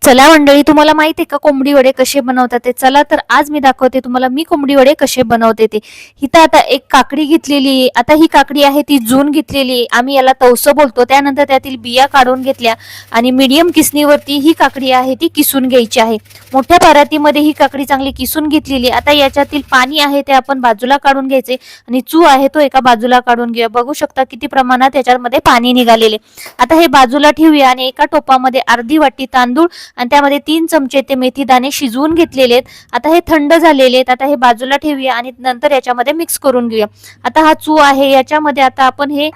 चला मंडळी, तुम्हाला माहिती आहे का कोंबडी वडे कसे बनवतात ते? चला तर आज मी दाखवते तुम्हाला मी कोंबडी वडे कसे बनवते ते. इथं आता एक काकडी घेतलेली आहे. आता ही काकडी आहे ती जून घेतलेली आहे. आम्ही याला तवसं बोलतो. त्यानंतर त्यातील बिया काढून घेतल्या आणि मीडियम किसणीवरती ही काकडी आहे ती किसून घ्यायची आहे. मोठ्या परातीमध्ये ही काकडी चांगली किसून घेतलेली. आता याच्यातील पाणी आहे ते आपण बाजूला काढून घ्यायचे आणि चू आहे तो एका बाजूला काढून घेऊया. बघू शकता किती प्रमाणात याच्यामध्ये पाणी निघालेले. आता हे बाजूला ठेवूया आणि एका टोपामध्ये अर्धी वाटी तांदूळ आणि त्यामध्ये 3 चमचे ते मेथी दाणे शिजवून घेतलेले आहेत. आता हे थंड झालेले आहेत. आता हे बाजूला ठेवूया आणि नंतर याच्यामध्ये मिक्स करून घेऊया. आता हा चू आहे याच्यामध्ये आता आपण हे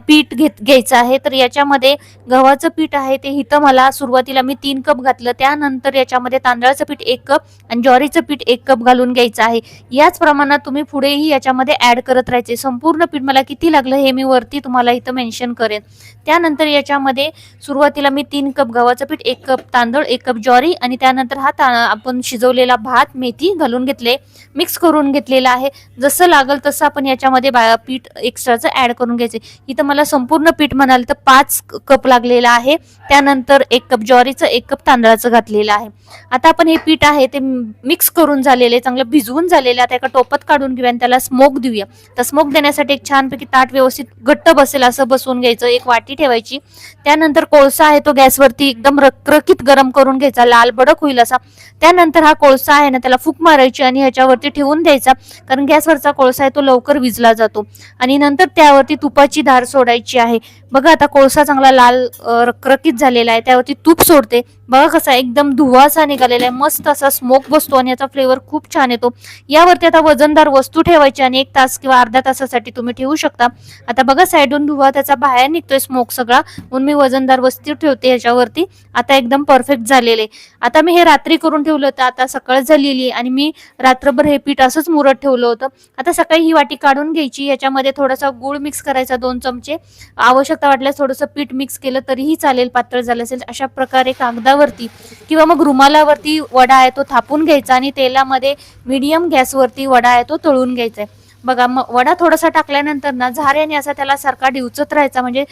पीठ घ्यायचं आहे. तर याच्यामध्ये गव्हाचं पीठ आहे ते इथं मला सुरुवातीला मी 3 कप घातलं. त्यानंतर याच्यामध्ये तांदळाचं पीठ 1 कप आणि ज्वारीचं पीठ 1 कप घालून घ्यायचं आहे. याच प्रमाणात तुम्ही पुढेही याच्यामध्ये ऍड करत राहायचे. संपूर्ण पीठ मला किती लागलं हे मी वरती तुम्हाला इथं मेन्शन करेन. त्यानंतर याच्यामध्ये सुरुवातीला मी 3 कप गव्हाचं पीठ, 1 कप तांदूळ, 1 कप ज्वारी आणि त्यानंतर आपण शिजवलेला भात, मेथी घालून घेतले, मिक्स करून घेतलेला आहे. जसं लागल तसं आपण याच्यामध्ये पीठ एक्स्ट्राचं ऍड करून घ्यायचे. इथं मला संपूर्ण पीठ म्हणाल तर 5 कप लागलेला आहे. त्यानंतर 1 कप ज्वारीचं, 1 कप तांदळाचं घातलेलं आहे. आता आपण हे पीठ आहे ते मिक्स करून झालेले, चांगलं भिजवून झालेलं. आता एका टोपात काढून घेऊया आणि त्याला स्मोक देऊया. तर स्मोक देण्यासाठी एक छानपैकी ताट व्यवस्थित घट्ट बसेल असं बसवून घ्यायचं. एक वाटी ठेवायची. त्यानंतर कोळसा आहे तो गॅसवरती एकदम रखरखीत गरम करून घ्यायचा, लाल भडक होईल असा. त्यानंतर हा कोळसा आहे ना त्याला फूक मारायची आणि ह्याच्यावरती ठेवून द्यायचा, कारण गॅसवरचा कोळसा आहे तो लवकर विजला जातो. आणि नंतर त्यावरती तुपाची धार सोडायची आहे. बघा आता कोळसा चांगला लाल रखरखीत झालेला आहे. त्यावरती तूप सोडते. बघा कसा एकदम धुवा असा निघालेला आहे. मस्त असा स्मोक बसतो आणि याचा फ्लेवर खूप छान येतो. यावरती आता वजनदार वस्तू ठेवायची आणि 1 तास किंवा अर्ध्या तासासाठी तुम्ही ठेवू शकता. आता बघा साईडून धुवा त्याचा बाहेर निघतोय स्मोक सगळा, म्हणून मी वजनदार वस्तू ठेवते याच्यावरती. आता एकदम परफेक्ट झालेले. आता मी हे रात्री करून ठेवलं होतं. आता सकाळ झालेली आहे आणि मी रात्रभर हे पीठ असंच मुरत ठेवलं होतं. आता सकाळी ही वाटी काढून घ्यायची. याच्यामध्ये थोडासा गूळ मिक्स करायचा 2 चमचे. आवश्यकता वाटल्यास थोडंसं पीठ मिक्स केलं तरीही चालेल, पातळ झालं असेल. अशा प्रकारे कागदावरती किंवा मग रुमालावरती वडा आहे तो थापून घ्यायचा आणि तेलामध्ये मीडियम गॅसवरती वडा आहे तो तळून घ्यायचा आहे. बघा मग वडा थोडासा टाकल्यानंतर ना झाऱ्याने असा त्याला सारखा डिवचत राहायचा, म्हणजे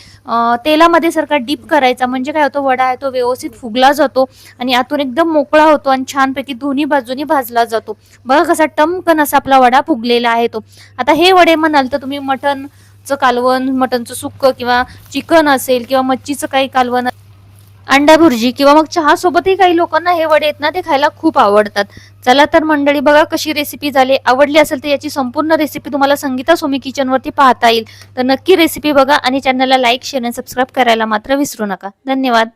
तेलामध्ये सारखा डीप करायचा. म्हणजे काय होतं, वडा आहे तो व्यवस्थित फुगला जातो आणि आतून एकदम मोकळा होतो आणि छानपैकी दोन्ही बाजूनी भाजला जातो. बघा कसा टमकन असा आपला वडा फुगलेला आहे तो. आता हे वडे म्हणाल तर तुम्ही मटनचं कालवण, मटनचं सुक्क किंवा चिकन असेल किंवा मच्छीचं काही कालवण, अंडा भुर्जी किंवा मग चहा सोबतही काही लोकांना हे वडे आहेत ना ते खायला खूप आवडतात. चला तर मंडळी, बघा कशी रेसिपी झाली. आवडली असेल तर याची संपूर्ण रेसिपी तुम्हाला संगीता सोमी किचन वरती पाहता येईल. तर नक्की रेसिपी बघा आणि चॅनलला लाईक, शेअर आणि सबस्क्राईब करायला मात्र विसरू नका. धन्यवाद.